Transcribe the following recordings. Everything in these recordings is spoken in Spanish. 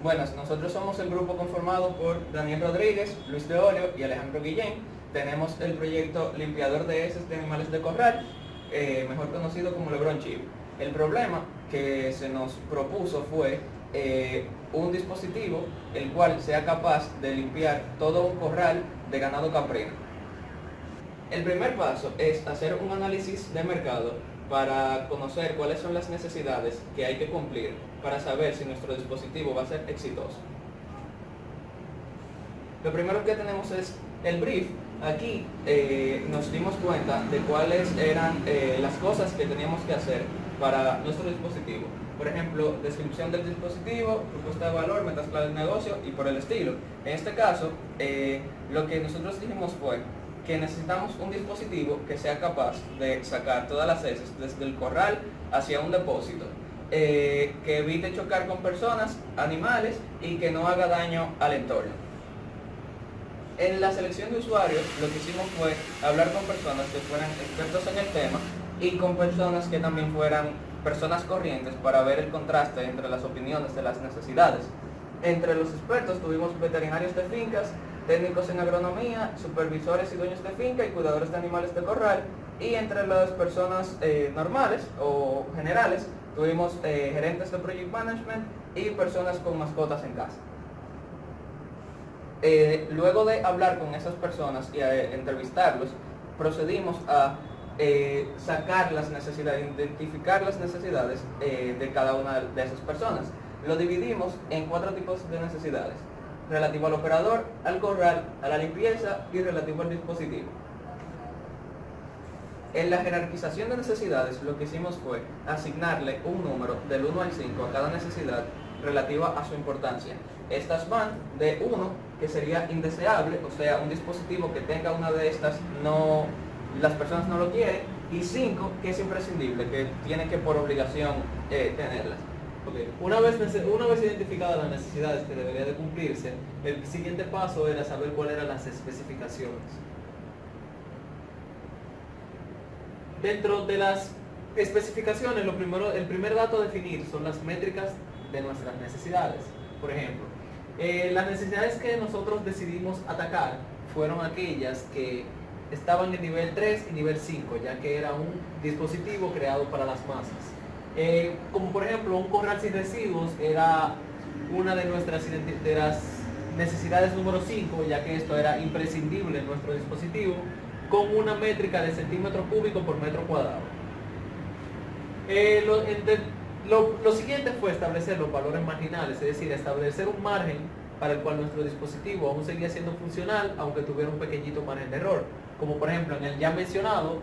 Buenas, nosotros somos el grupo conformado por Daniel Rodríguez, Luis de Olio y Alejandro Guillén. Tenemos el proyecto Limpiador de heces de animales de corral, mejor conocido como LeBron Chivo. El problema que se nos propuso fue un dispositivo el cual sea capaz de limpiar todo un corral de ganado caprino. El primer paso es hacer un análisis de mercado para conocer cuáles son las necesidades que hay que cumplir para saber si nuestro dispositivo va a ser exitoso. Lo primero que tenemos es el brief. Aquí nos dimos cuenta de cuáles eran las cosas que teníamos que hacer para nuestro dispositivo. Por ejemplo, descripción del dispositivo, propuesta de valor, metas clave del negocio y por el estilo. En este caso, lo que nosotros dijimos fue que necesitamos un dispositivo que sea capaz de sacar todas las heces desde el corral hacia un depósito, que evite chocar con personas, animales y que no haga daño al entorno. En la selección de usuarios lo que hicimos fue hablar con personas que fueran expertos en el tema y con personas que también fueran personas corrientes para ver el contraste entre las opiniones de las necesidades. Entre los expertos tuvimos veterinarios de fincas, técnicos en agronomía, supervisores y dueños de finca y cuidadores de animales de corral, y entre las personas normales o generales tuvimos gerentes de project management y personas con mascotas en casa. Luego de hablar con esas personas y entrevistarlos, procedimos a sacar las necesidades, identificar las necesidades de cada una de esas personas. Lo dividimos en 4 tipos de necesidades: relativo al operador, al corral, a la limpieza y relativo al dispositivo. En la jerarquización de necesidades lo que hicimos fue asignarle un número del 1 al 5 a cada necesidad relativa a su importancia. Estas van de 1, que sería indeseable, o sea, un dispositivo que tenga una de estas las personas no lo quieren, y 5, que es imprescindible, que tienen que por obligación tenerlas. Okay. Una vez identificadas las necesidades que deberían de cumplirse, el siguiente paso era saber cuáles eran las especificaciones. Dentro de las especificaciones, el primer dato a definir son las métricas de nuestras necesidades. Por ejemplo, las necesidades que nosotros decidimos atacar fueron aquellas que estaban en nivel 3 y nivel 5, ya que era un dispositivo creado para las masas. Como por ejemplo, un corral sin residuos era una de las necesidades número 5, ya que esto era imprescindible en nuestro dispositivo, con una métrica de centímetro cúbico por metro cuadrado. Lo siguiente fue establecer los valores marginales, es decir, establecer un margen para el cual nuestro dispositivo aún seguía siendo funcional, aunque tuviera un pequeñito margen de error, como por ejemplo en el ya mencionado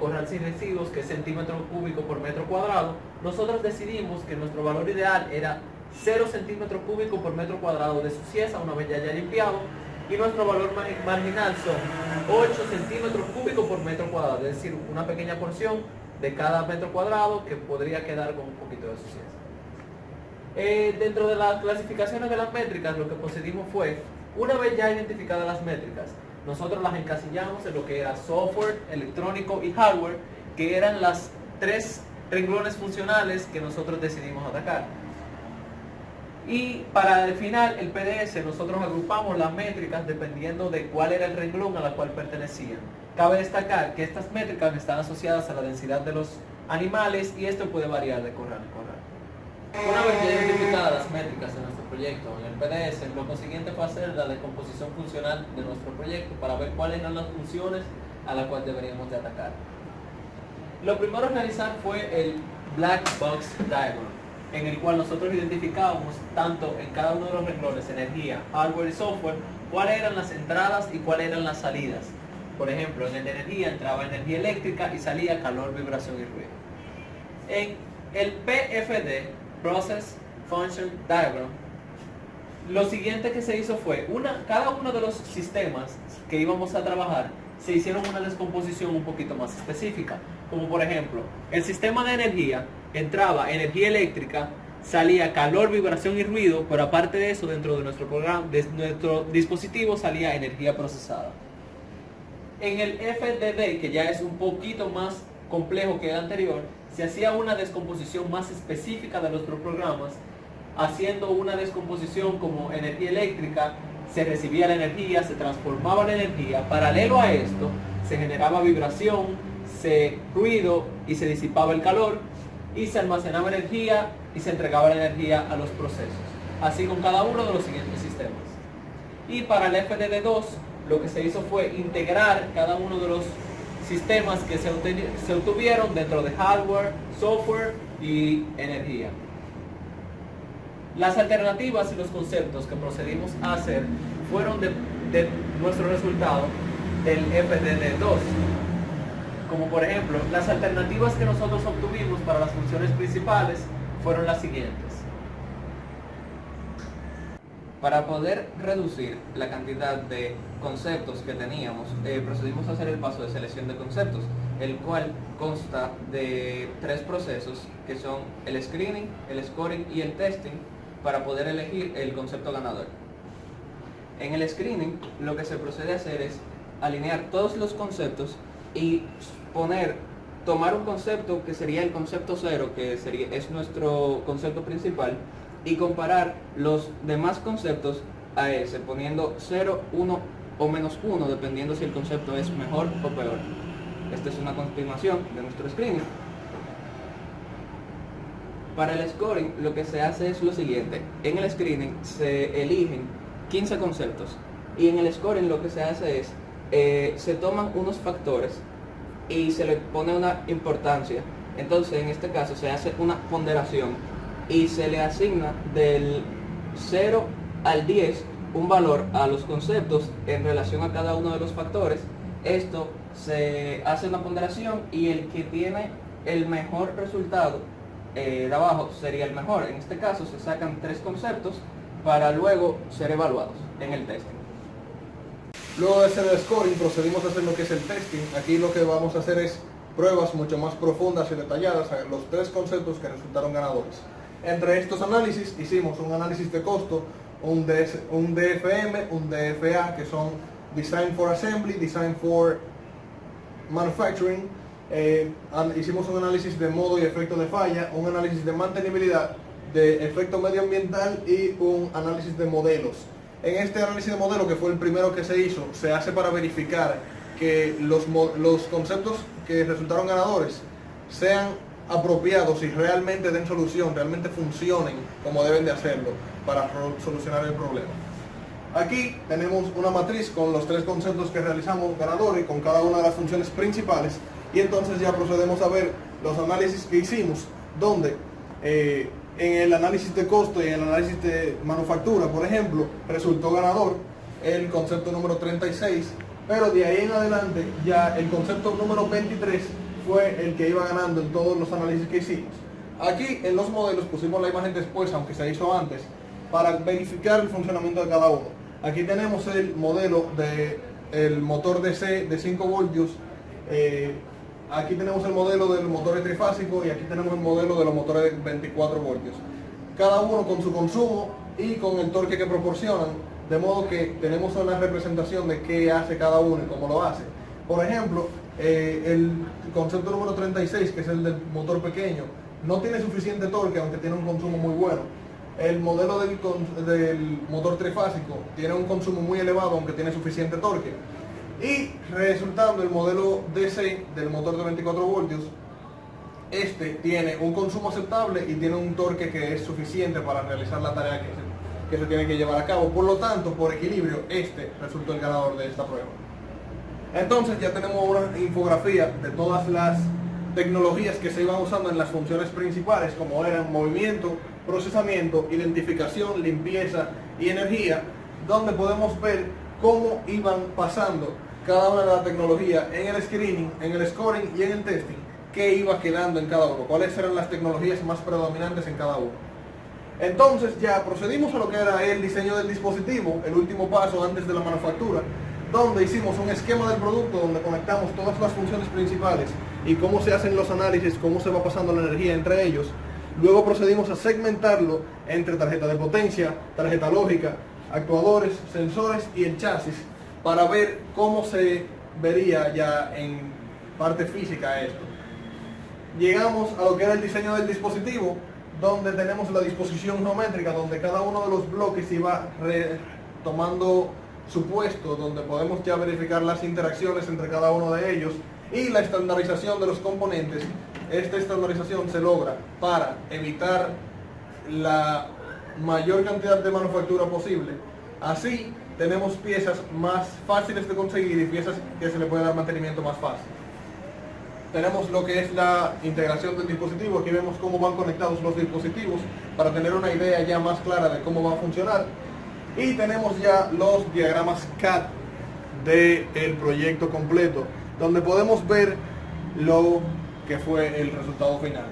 corral sin residuos, que es centímetro cúbico por metro cuadrado. Nosotros decidimos que nuestro valor ideal era 0 centímetro cúbico por metro cuadrado de suciedad una vez ya haya limpiado, y nuestro valor marginal son 8 centímetros cúbicos por metro cuadrado, es decir, una pequeña porción de cada metro cuadrado que podría quedar con un poquito de suciedad. Dentro de las clasificaciones de las métricas, lo que procedimos fue, una vez ya identificadas las métricas, nosotros las encasillamos en lo que era software, electrónico y hardware, que eran las 3 renglones funcionales que nosotros decidimos atacar. Y para al final el PDS nosotros agrupamos las métricas dependiendo de cuál era el renglón a la cual pertenecían. Cabe destacar que estas métricas están asociadas a la densidad de los animales y esto puede variar de corral a corral. Una vez ya identificadas las métricas de nuestro proyecto en el PDS, lo siguiente fue hacer la decomposición funcional de nuestro proyecto para ver cuáles eran las funciones a las cuales deberíamos de atacar. Lo primero a realizar fue el Black Box Diagram, en el cual nosotros identificábamos tanto en cada uno de los renglones, energía, hardware y software, cuáles eran las entradas y cuáles eran las salidas. Por ejemplo, en el de energía entraba energía eléctrica y salía calor, vibración y ruido. En el PFD, Process Function Diagram, lo siguiente que se hizo fue, cada uno de los sistemas que íbamos a trabajar, se hicieron una descomposición un poquito más específica. Como por ejemplo, el sistema de energía entraba energía eléctrica, salía calor, vibración y ruido, pero aparte de eso, dentro de nuestro programa, de nuestro dispositivo salía energía procesada. En el FDD, que ya es un poquito más complejo que el anterior, se hacía una descomposición más específica de nuestros programas haciendo una descomposición como energía eléctrica. Se recibía la energía, se transformaba la energía. Paralelo a esto, se generaba vibración, ruido y se disipaba el calor y se almacenaba energía y se entregaba la energía a los procesos. Así con cada uno de los siguientes sistemas. Y para el FDD2 lo que se hizo fue integrar cada uno de los sistemas que se obtuvieron dentro de hardware, software y energía. Las alternativas y los conceptos que procedimos a hacer fueron de nuestro resultado del FDD2. Como por ejemplo, las alternativas que nosotros obtuvimos para las funciones principales fueron las siguientes. Para poder reducir la cantidad de conceptos que teníamos, procedimos a hacer el paso de selección de conceptos, el cual consta de 3 procesos que son el screening, el scoring y el testing para poder elegir el concepto ganador. En el screening lo que se procede a hacer es alinear todos los conceptos y tomar un concepto que sería el concepto 0, que es nuestro concepto principal, y comparar los demás conceptos a ese, poniendo 0, 1 o -1, dependiendo si el concepto es mejor o peor. Esta es una continuación de nuestro screening. Para el scoring lo que se hace es lo siguiente. En el screening se eligen 15 conceptos y en el scoring lo que se hace es se toman unos factores y se le pone una importancia. Entonces en este caso se hace una ponderación y se le asigna del 0 al 10 un valor a los conceptos en relación a cada uno de los factores. Esto se hace una ponderación y el que tiene el mejor resultado de abajo sería el mejor. En este caso se sacan 3 conceptos para luego ser evaluados en el testing. Luego de hacer el scoring procedimos a hacer lo que es el testing. Aquí lo que vamos a hacer es pruebas mucho más profundas y detalladas a los 3 conceptos que resultaron ganadores. Entre estos análisis hicimos un análisis de costo, un DFM, un DFA, que son Design for Assembly, Design for Manufacturing. Hicimos un análisis de modo y efecto de falla, un análisis de mantenibilidad, de efecto medioambiental y un análisis de modelos. En este análisis de modelo, que fue el primero que se hizo, se hace para verificar que los conceptos que resultaron ganadores sean apropiados y realmente den solución, realmente funcionen como deben de hacerlo para solucionar el problema. Aquí tenemos una matriz con los 3 conceptos que realizamos ganadores con cada una de las funciones principales, y entonces ya procedemos a ver los análisis que hicimos, donde en el análisis de costo y en el análisis de manufactura, por ejemplo, resultó ganador el concepto número 36, pero de ahí en adelante ya el concepto número 23 fue el que iba ganando en todos los análisis que hicimos. Aquí en los modelos pusimos la imagen después, aunque se hizo antes, para verificar el funcionamiento de cada uno. Aquí tenemos el modelo del motor DC de 5 voltios, aquí tenemos el modelo del motor trifásico y aquí tenemos el modelo de los motores de 24 voltios. Cada uno con su consumo y con el torque que proporcionan, de modo que tenemos una representación de qué hace cada uno y cómo lo hace. Por ejemplo, el concepto número 36, que es el del motor pequeño, no tiene suficiente torque, aunque tiene un consumo muy bueno. El modelo del motor trifásico tiene un consumo muy elevado, aunque tiene suficiente torque. Y resultando el modelo DC del motor de 24 voltios, este tiene un consumo aceptable y tiene un torque que es suficiente para realizar la tarea que se tiene que llevar a cabo. Por lo tanto, por equilibrio, este resultó el ganador de esta prueba. Entonces ya tenemos una infografía de todas las tecnologías que se iban usando en las funciones principales, como eran movimiento, procesamiento, identificación, limpieza y energía, donde podemos ver cómo iban pasando cada una de las tecnologías en el screening, en el scoring y en el testing, qué iba quedando en cada uno, cuáles eran las tecnologías más predominantes en cada uno. Entonces ya procedimos a lo que era el diseño del dispositivo, el último paso antes de la manufactura, donde hicimos un esquema del producto donde conectamos todas las funciones principales y cómo se hacen los análisis, cómo se va pasando la energía entre ellos. Luego procedimos a segmentarlo entre tarjeta de potencia, tarjeta lógica, actuadores, sensores y el chasis, para ver cómo se vería ya en parte física esto. Llegamos a lo que era el diseño del dispositivo, donde tenemos la disposición geométrica, donde cada uno de los bloques iba tomando su puesto, donde podemos ya verificar las interacciones entre cada uno de ellos, y la estandarización de los componentes. Esta estandarización se logra para evitar la mayor cantidad de manufactura posible. Así tenemos piezas más fáciles de conseguir y piezas que se le puede dar mantenimiento más fácil. Tenemos lo que es la integración del dispositivo. Aquí vemos cómo van conectados los dispositivos para tener una idea ya más clara de cómo va a funcionar. Y tenemos ya los diagramas CAD del proyecto completo, donde podemos ver lo que fue el resultado final.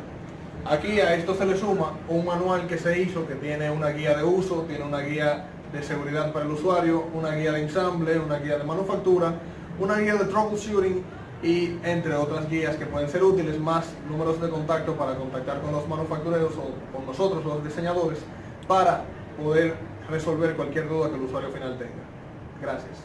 Aquí a esto se le suma un manual que se hizo, que tiene una guía de uso, tiene una guía de seguridad para el usuario, una guía de ensamble, una guía de manufactura, una guía de troubleshooting y entre otras guías que pueden ser útiles, más números de contacto para contactar con los manufactureros o con nosotros los diseñadores para poder resolver cualquier duda que el usuario final tenga. Gracias.